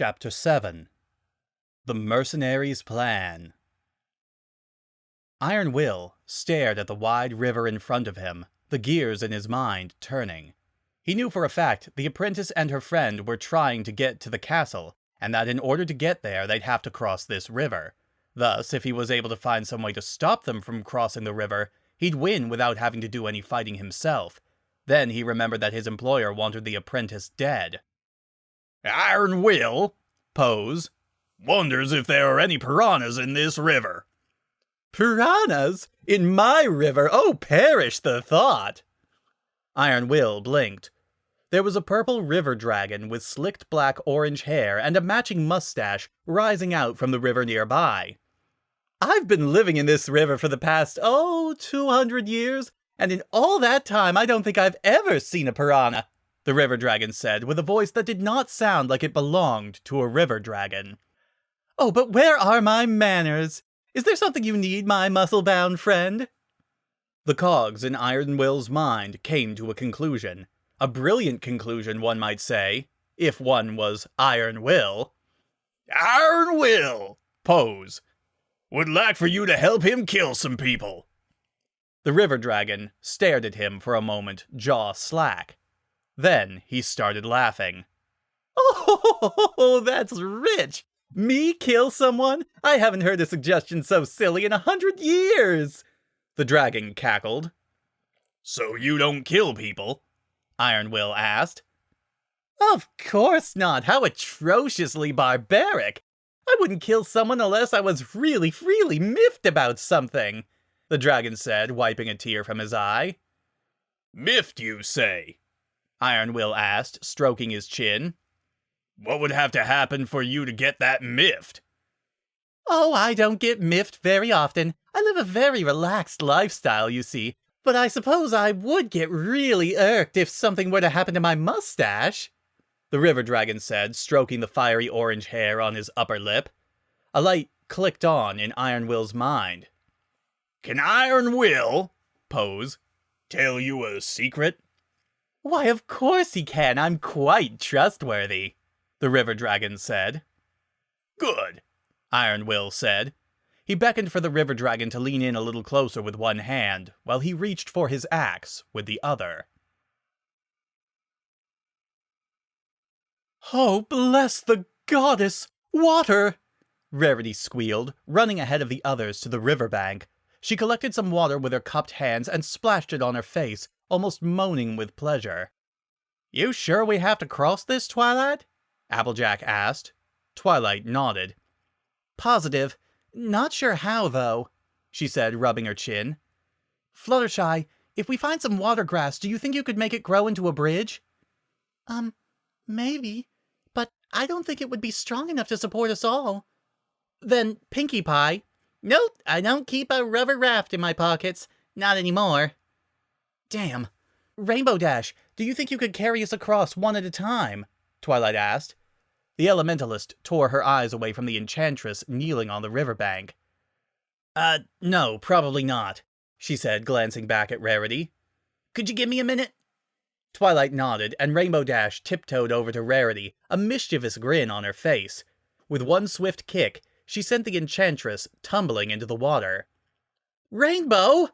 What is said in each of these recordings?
Chapter 7 The Mercenaries' Plan. Iron Will stared at the wide river in front of him, the gears in his mind turning. He knew for a fact the apprentice and her friend were trying to get to the castle, and that in order to get there they'd have to cross this river. Thus, if he was able to find some way to stop them from crossing the river, he'd win without having to do any fighting himself. Then he remembered that his employer wanted the apprentice dead. Iron Will, pose, wonders if there are any piranhas in this river. Piranhas? In my river? Oh, perish the thought! Iron Will blinked. There was a purple river dragon with slicked black-orange hair and a matching mustache rising out from the river nearby. I've been living in this river for the past, 200 years, and in all that time I don't think I've ever seen a piranha, the river dragon said with a voice that did not sound like it belonged to a river dragon. Oh, but where are my manners? Is there something you need, my muscle-bound friend? The cogs in Iron Will's mind came to a conclusion. A brilliant conclusion, one might say, if one was Iron Will. Iron Will, pose, would like for you to help him kill some people. The river dragon stared at him for a moment, jaw slack. Then he started laughing. Oh, that's rich! Me kill someone? I haven't heard a suggestion so silly in 100 years! The dragon cackled. So you don't kill people? Iron Will asked. Of course not! How atrociously barbaric! I wouldn't kill someone unless I was really miffed about something, the dragon said, wiping a tear from his eye. Miffed, you say? Iron Will asked, stroking his chin. What would have to happen for you to get that miffed? Oh, I don't get miffed very often. I live a very relaxed lifestyle, you see. But I suppose I would get really irked if something were to happen to my mustache, the river dragon said, stroking the fiery orange hair on his upper lip. A light clicked on in Iron Will's mind. Can Iron Will, pose, tell you a secret? Why, of course he can. I'm quite trustworthy, the river dragon said. Good, Iron Will said. He beckoned for the river dragon to lean in a little closer with one hand, while he reached for his axe with the other. Oh, bless the goddess! Water! Rarity squealed, running ahead of the others to the riverbank. She collected some water with her cupped hands and splashed it on her face, almost moaning with pleasure. You sure we have to cross this, Twilight? Applejack asked. Twilight nodded. Positive. Not sure how, though, she said, rubbing her chin. Fluttershy, if we find some water grass, do you think you could make it grow into a bridge? Maybe. But I don't think it would be strong enough to support us all. Then, Pinkie Pie. Nope, I don't keep a rubber raft in my pockets. Not anymore. Damn. Rainbow Dash, do you think you could carry us across one at a time? Twilight asked. The elementalist tore her eyes away from the enchantress kneeling on the riverbank. No, probably not, she said, glancing back at Rarity. Could you give me a minute? Twilight nodded, and Rainbow Dash tiptoed over to Rarity, a mischievous grin on her face. With one swift kick, she sent the enchantress tumbling into the water. Rainbow!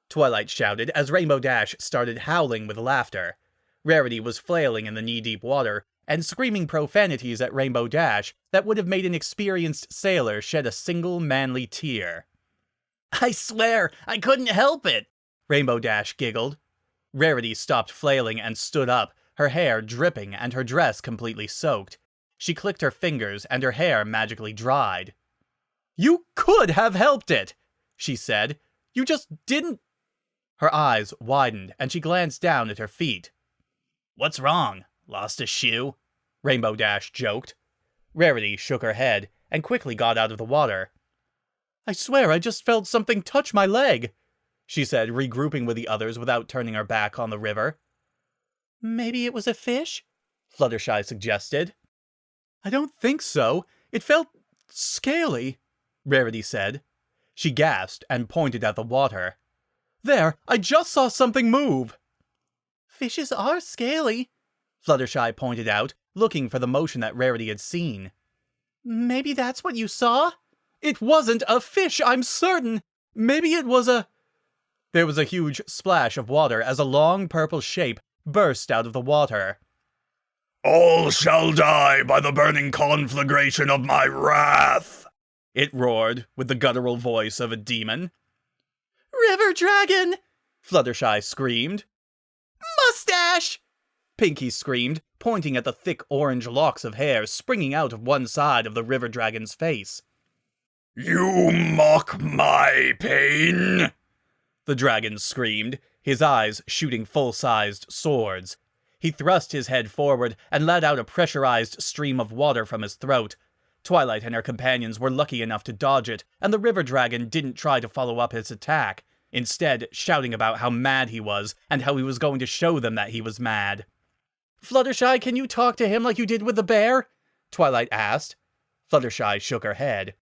Twilight shouted as Rainbow Dash started howling with laughter. Rarity was flailing in the knee-deep water and screaming profanities at Rainbow Dash that would have made an experienced sailor shed a single manly tear. I swear, I couldn't help it, Rainbow Dash giggled. Rarity stopped flailing and stood up, her hair dripping and her dress completely soaked. She clicked her fingers and her hair magically dried. You could have helped it, she said. You just didn't. Her eyes widened and she glanced down at her feet. What's wrong? Lost a shoe? Rainbow Dash joked. Rarity shook her head and quickly got out of the water. I swear I just felt something touch my leg, she said, regrouping with the others without turning her back on the river. Maybe it was a fish? Fluttershy suggested. I don't think so. It felt scaly, Rarity said. She gasped and pointed at the water. There, I just saw something move. Fishes are scaly, Fluttershy pointed out, looking for the motion that Rarity had seen. Maybe that's what you saw? It wasn't a fish, I'm certain! Maybe it was a... There was a huge splash of water as a long purple shape burst out of the water. All shall die by the burning conflagration of my wrath, it roared with the guttural voice of a demon. River Dragon! Fluttershy screamed. Mustache! Pinky screamed, pointing at the thick orange locks of hair springing out of one side of the River Dragon's face. You mock my pain? The dragon screamed, his eyes shooting full-sized swords. He thrust his head forward and let out a pressurized stream of water from his throat. Twilight and her companions were lucky enough to dodge it, and the River Dragon didn't try to follow up his attack, instead shouting about how mad he was and how he was going to show them that he was mad. Fluttershy, can you talk to him like you did with the bear? Twilight asked. Fluttershy shook her head.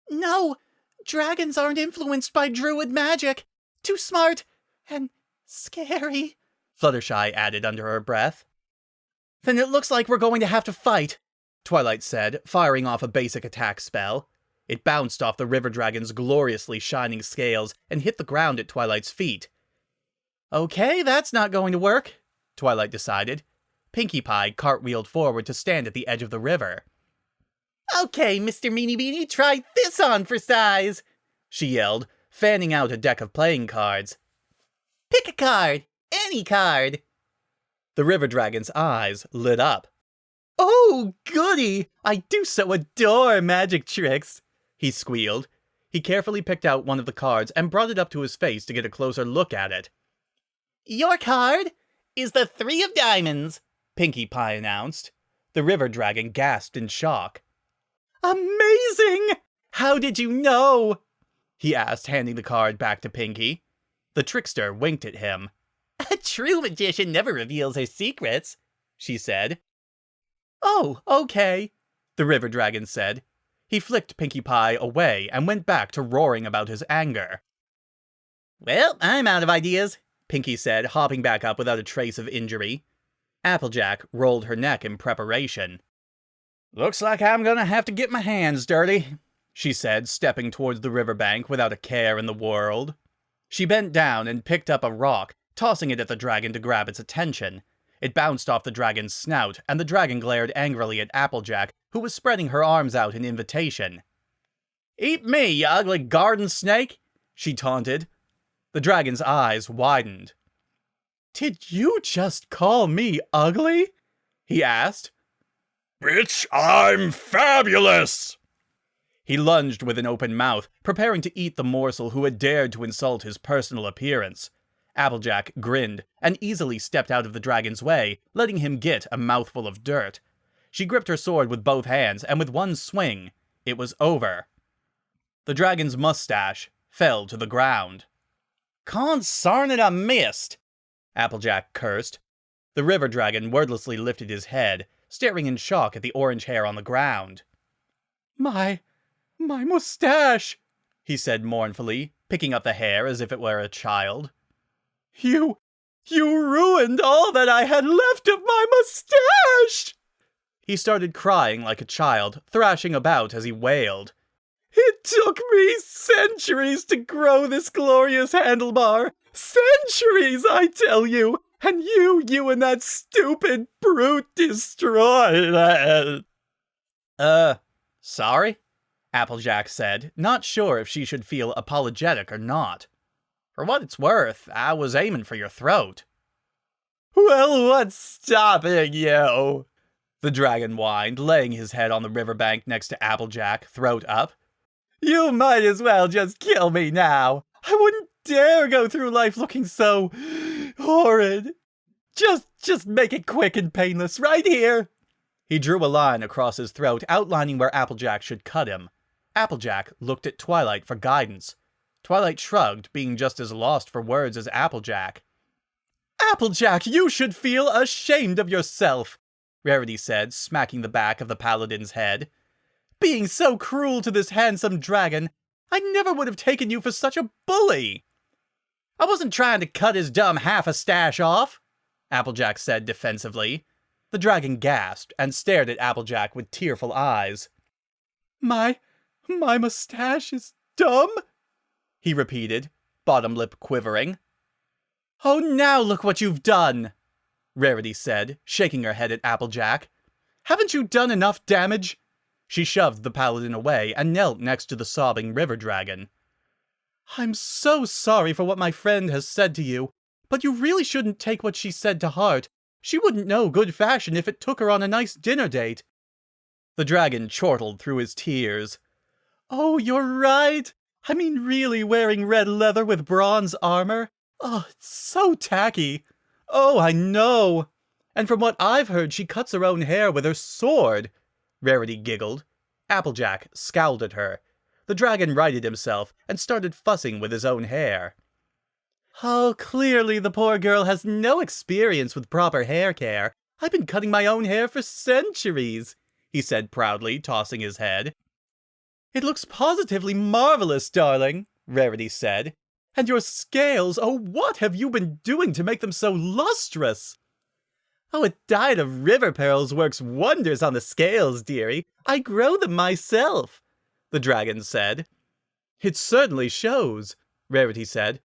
No, dragons aren't influenced by druid magic. Too smart and scary, Fluttershy added under her breath. Then it looks like we're going to have to fight, Twilight said, firing off a basic attack spell. It bounced off the River Dragon's gloriously shining scales and hit the ground at Twilight's feet. Okay, that's not going to work, Twilight decided. Pinkie Pie cartwheeled forward to stand at the edge of the river. Okay, Mr. Meanie Beanie, try this on for size, she yelled, fanning out a deck of playing cards. Pick a card, any card. The River Dragon's eyes lit up. Oh, goody! I do so adore magic tricks, he squealed. He carefully picked out one of the cards and brought it up to his face to get a closer look at it. Your card is the 3 of diamonds, Pinkie Pie announced. The River Dragon gasped in shock. Amazing! How did you know? He asked, handing the card back to Pinkie. The trickster winked at him. A true magician never reveals her secrets, she said. Oh, okay, the River Dragon said. He flicked Pinkie Pie away and went back to roaring about his anger. Well, I'm out of ideas, Pinkie said, hopping back up without a trace of injury. Applejack rolled her neck in preparation. Looks like I'm gonna have to get my hands dirty, she said, stepping towards the riverbank without a care in the world. She bent down and picked up a rock, tossing it at the dragon to grab its attention. It bounced off the dragon's snout, and the dragon glared angrily at Applejack, who was spreading her arms out in invitation. Eat me, you ugly garden snake, she taunted. The dragon's eyes widened. Did you just call me ugly? He asked. Bitch, I'm fabulous! He lunged with an open mouth, preparing to eat the morsel who had dared to insult his personal appearance. Applejack grinned and easily stepped out of the dragon's way, letting him get a mouthful of dirt. She gripped her sword with both hands, and with one swing, it was over. The dragon's mustache fell to the ground. Consarn it, I missed! Applejack cursed. The River Dragon wordlessly lifted his head, staring in shock at the orange hair on the ground. My mustache, he said mournfully, picking up the hair as if it were a child. You ruined all that I had left of my mustache! He started crying like a child, thrashing about as he wailed. It took me centuries to grow this glorious handlebar. Centuries, I tell you! And you and that stupid brute destroyed it. Sorry? Applejack said, not sure if she should feel apologetic or not. For what it's worth, I was aiming for your throat. Well, what's stopping you? The dragon whined, laying his head on the riverbank next to Applejack, throat up. You might as well just kill me now. I wouldn't dare go through life looking so horrid. Just make it quick and painless, right here. He drew a line across his throat, outlining where Applejack should cut him. Applejack looked at Twilight for guidance. Twilight shrugged, being just as lost for words as Applejack. Applejack, you should feel ashamed of yourself, Rarity said, smacking the back of the paladin's head. Being so cruel to this handsome dragon, I never would have taken you for such a bully. I wasn't trying to cut his dumb half-a-stash off, Applejack said defensively. The dragon gasped and stared at Applejack with tearful eyes. My mustache is dumb? He repeated, bottom lip quivering. Oh, now look what you've done, Rarity said, shaking her head at Applejack. Haven't you done enough damage? She shoved the paladin away and knelt next to the sobbing river dragon. I'm so sorry for what my friend has said to you, but you really shouldn't take what she said to heart. She wouldn't know good fashion if it took her on a nice dinner date. The dragon chortled through his tears. Oh, you're right. I mean, really wearing red leather with bronze armor? Oh, it's so tacky. Oh, I know. And from what I've heard, she cuts her own hair with her sword. Rarity giggled. Applejack scowled at her. The dragon righted himself and started fussing with his own hair. Oh, clearly the poor girl has no experience with proper hair care. I've been cutting my own hair for centuries, he said proudly, tossing his head. It looks positively marvelous, darling, Rarity said. And your scales, oh, what have you been doing to make them so lustrous? Oh, a diet of river pearls works wonders on the scales, dearie. I grow them myself, the dragon said. It certainly shows, Rarity said.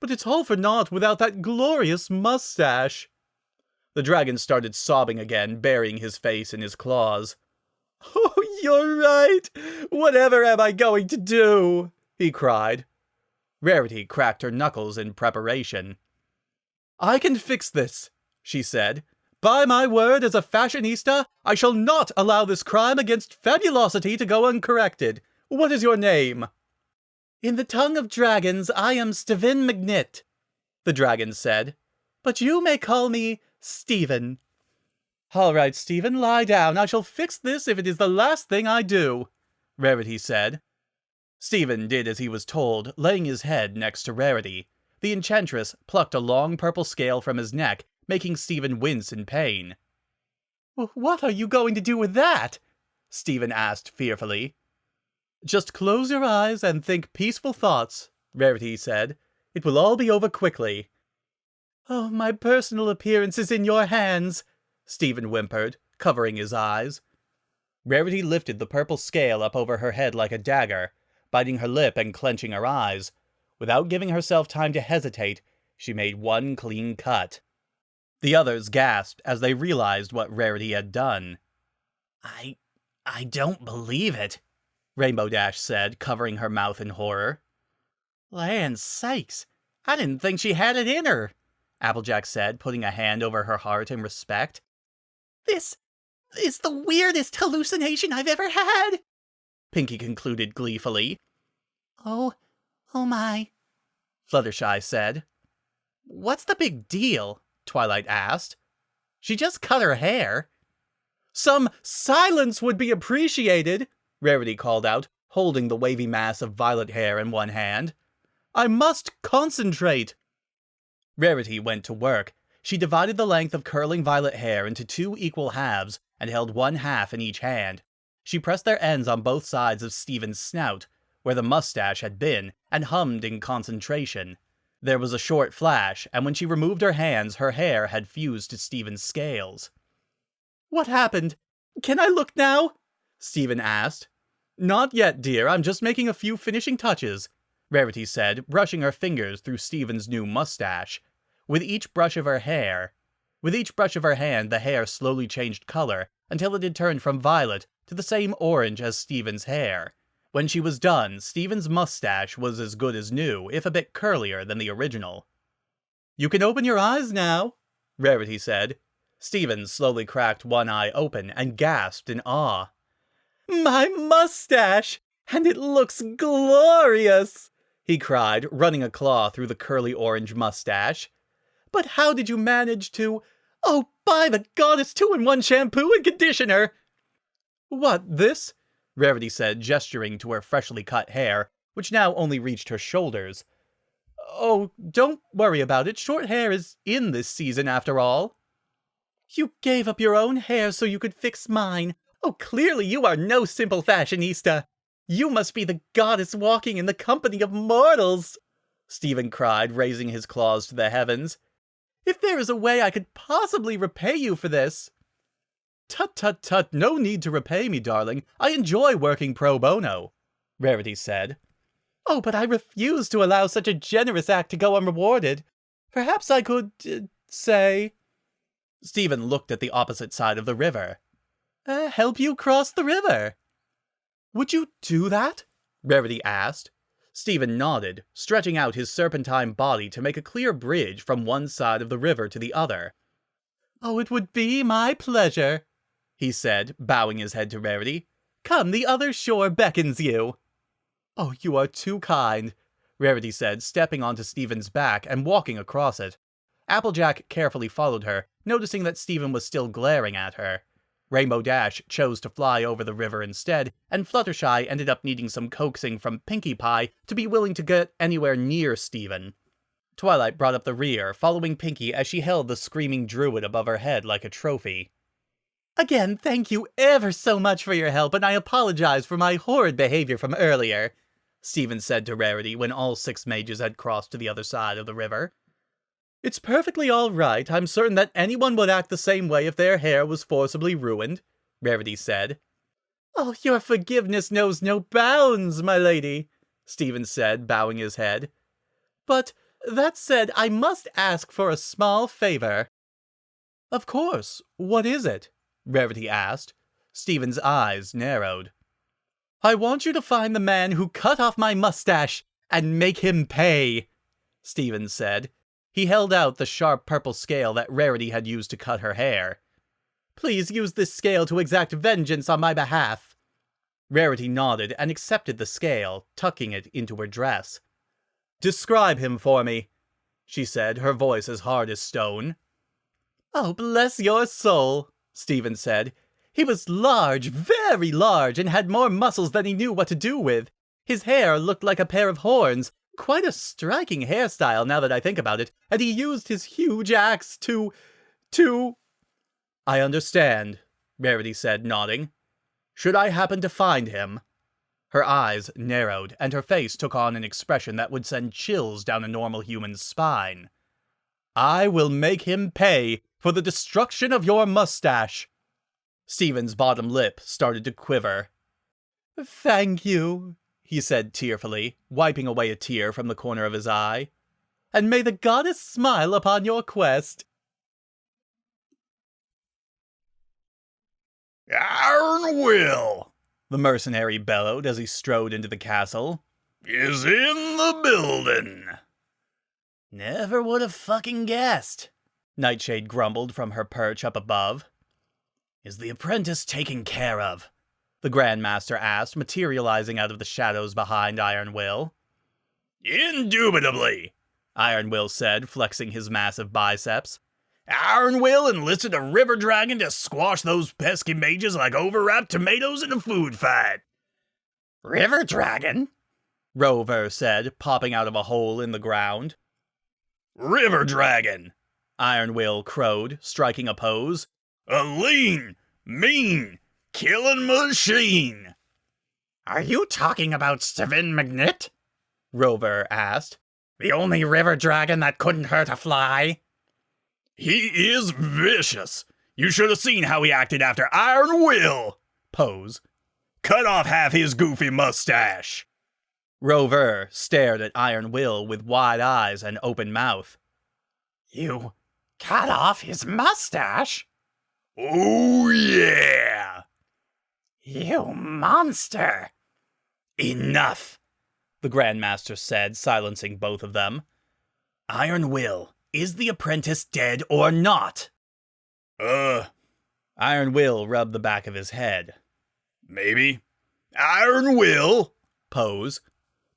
But it's all for naught without that glorious mustache. The dragon started sobbing again, burying his face in his claws. Oh, you're right. Whatever am I going to do? He cried. Rarity cracked her knuckles in preparation. I can fix this, she said. By my word as a fashionista, I shall not allow this crime against fabulosity to go uncorrected. What is your name? In the tongue of dragons, I am Stephen Magnit, the dragon said. But you may call me Stephen. All right, Stephen, lie down. I shall fix this if it is the last thing I do, Rarity said. Stephen did as he was told, laying his head next to Rarity. The enchantress plucked a long purple scale from his neck, making Stephen wince in pain. What are you going to do with that? Stephen asked fearfully. Just close your eyes and think peaceful thoughts, Rarity said. It will all be over quickly. Oh, my personal appearance is in your hands, Stephen whimpered, covering his eyes. Rarity lifted the purple scale up over her head like a dagger, biting her lip and clenching her eyes. Without giving herself time to hesitate, she made one clean cut. The others gasped as they realized what Rarity had done. I don't believe it, Rainbow Dash said, covering her mouth in horror. Land sakes, I didn't think she had it in her, Applejack said, putting a hand over her heart in respect. This is the weirdest hallucination I've ever had, Pinkie concluded gleefully. Oh my, Fluttershy said. What's the big deal? Twilight asked. She just cut her hair. Some silence would be appreciated, Rarity called out, holding the wavy mass of violet hair in one hand. I must concentrate. Rarity went to work. She divided the length of curling violet hair into 2 equal halves and held 1/2 in each hand. She pressed their ends on both sides of Stephen's snout, where the mustache had been, and hummed in concentration. There was a short flash, and when she removed her hands, her hair had fused to Stephen's scales. What happened? Can I look now? Stephen asked. Not yet, dear. I'm just making a few finishing touches, Rarity said, brushing her fingers through Stephen's new mustache. With each brush of her hand, the hair slowly changed color until it had turned from violet to the same orange as Stephen's hair. When she was done, Stephen's mustache was as good as new, if a bit curlier than the original. You can open your eyes now, Rarity said. Stephen slowly cracked one eye open and gasped in awe. My mustache! And it looks glorious! He cried, running a claw through the curly orange mustache. But how did you manage to... Oh, by the goddess, 2-in-1 shampoo and conditioner! What, this? Rarity said, gesturing to her freshly cut hair, which now only reached her shoulders. Oh, don't worry about it. Short hair is in this season, after all. You gave up your own hair so you could fix mine. Oh, clearly you are no simple fashionista. You must be the goddess walking in the company of mortals, Stephen cried, raising his claws to the heavens. If there is a way I could possibly repay you for this... Tut tut tut, no need to repay me, darling. I enjoy working pro bono, Rarity said. Oh, but I refuse to allow such a generous act to go unrewarded. Perhaps I could, say... Stephen looked at the opposite side of the river. Help you cross the river. Would you do that? Rarity asked. Stephen nodded, stretching out his serpentine body to make a clear bridge from one side of the river to the other. Oh, it would be my pleasure, he said, bowing his head to Rarity. Come, the other shore beckons you. Oh, you are too kind, Rarity said, stepping onto Stephen's back and walking across it. Applejack carefully followed her, noticing that Stephen was still glaring at her. Rainbow Dash chose to fly over the river instead, and Fluttershy ended up needing some coaxing from Pinkie Pie to be willing to get anywhere near Stephen. Twilight brought up the rear, following Pinkie as she held the screaming druid above her head like a trophy. Again, thank you ever so much for your help, and I apologize for my horrid behavior from earlier, Stephen said to Rarity when all 6 mages had crossed to the other side of the river. It's perfectly all right. I'm certain that anyone would act the same way if their hair was forcibly ruined, Rarity said. Oh, your forgiveness knows no bounds, my lady, Stephen said, bowing his head. But, that said, I must ask for a small favor. Of course. What is it? Rarity asked. Stephen's eyes narrowed. I want you to find the man who cut off my mustache and make him pay, Stephen said. He held out the sharp purple scale that Rarity had used to cut her hair. Please use this scale to exact vengeance on my behalf. Rarity nodded and accepted the scale, tucking it into her dress. Describe him for me, she said, her voice as hard as stone. Oh, bless your soul, Stephen said. He was large, very large, and had more muscles than he knew what to do with. His hair looked like a pair of horns. Quite a striking hairstyle now that I think about it, and he used his huge axe to... I understand, Rarity said, nodding. Should I happen to find him? Her eyes narrowed, and her face took on an expression that would send chills down a normal human's spine. I will make him pay for the destruction of your mustache. Stephen's bottom lip started to quiver. Thank you, he said tearfully, wiping away a tear from the corner of his eye. And may the goddess smile upon your quest. Iron Will, the mercenary bellowed as he strode into the castle, is in the building. Never would have fucking guessed, Nightshade grumbled from her perch up above. Is the apprentice taken care of? The Grandmaster asked, materializing out of the shadows behind Iron Will. Indubitably, Iron Will said, flexing his massive biceps. Iron Will enlisted a river dragon to squash those pesky mages like overwrapped tomatoes in a food fight. River dragon? Rover said, popping out of a hole in the ground. River dragon, Iron Will crowed, striking a pose. A lean, mean, killing machine. Are you talking about Sven Magnet? Rover asked. The only river dragon that couldn't hurt a fly? He is vicious. You should have seen how he acted after Iron Will. Pose. Cut off half his goofy mustache. Rover stared at Iron Will with wide eyes and open mouth. You cut off his mustache? Oh, yeah! You monster! Enough, the Grandmaster said, silencing both of them. Iron Will, is the apprentice dead or not? Iron Will rubbed the back of his head. Maybe. Iron Will, pose,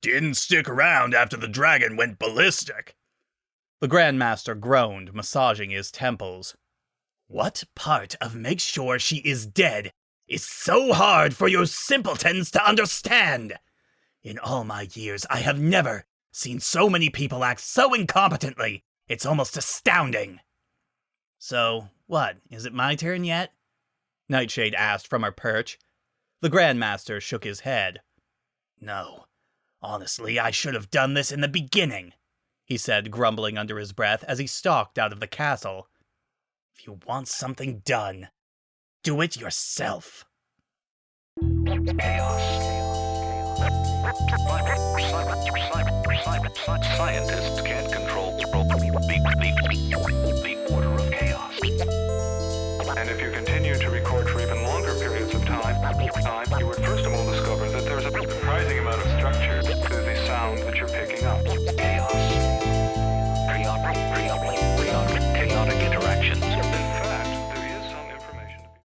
didn't stick around after the dragon went ballistic. The Grandmaster groaned, massaging his temples. What part of make sure she is dead is so hard for you simpletons to understand? In all my years, I have never seen so many people act so incompetently. It's almost astounding. So, what, is it my turn yet? Nightshade asked from her perch. The Grandmaster shook his head. No, honestly, I should have done this in the beginning, he said, grumbling under his breath as he stalked out of the castle. If you want something done, Do it yourself. Scientists can't control the order of chaos. And if you continue to record for even longer periods of time, you would first of all discover that there's a surprising amount of structure to the sound that you're picking up.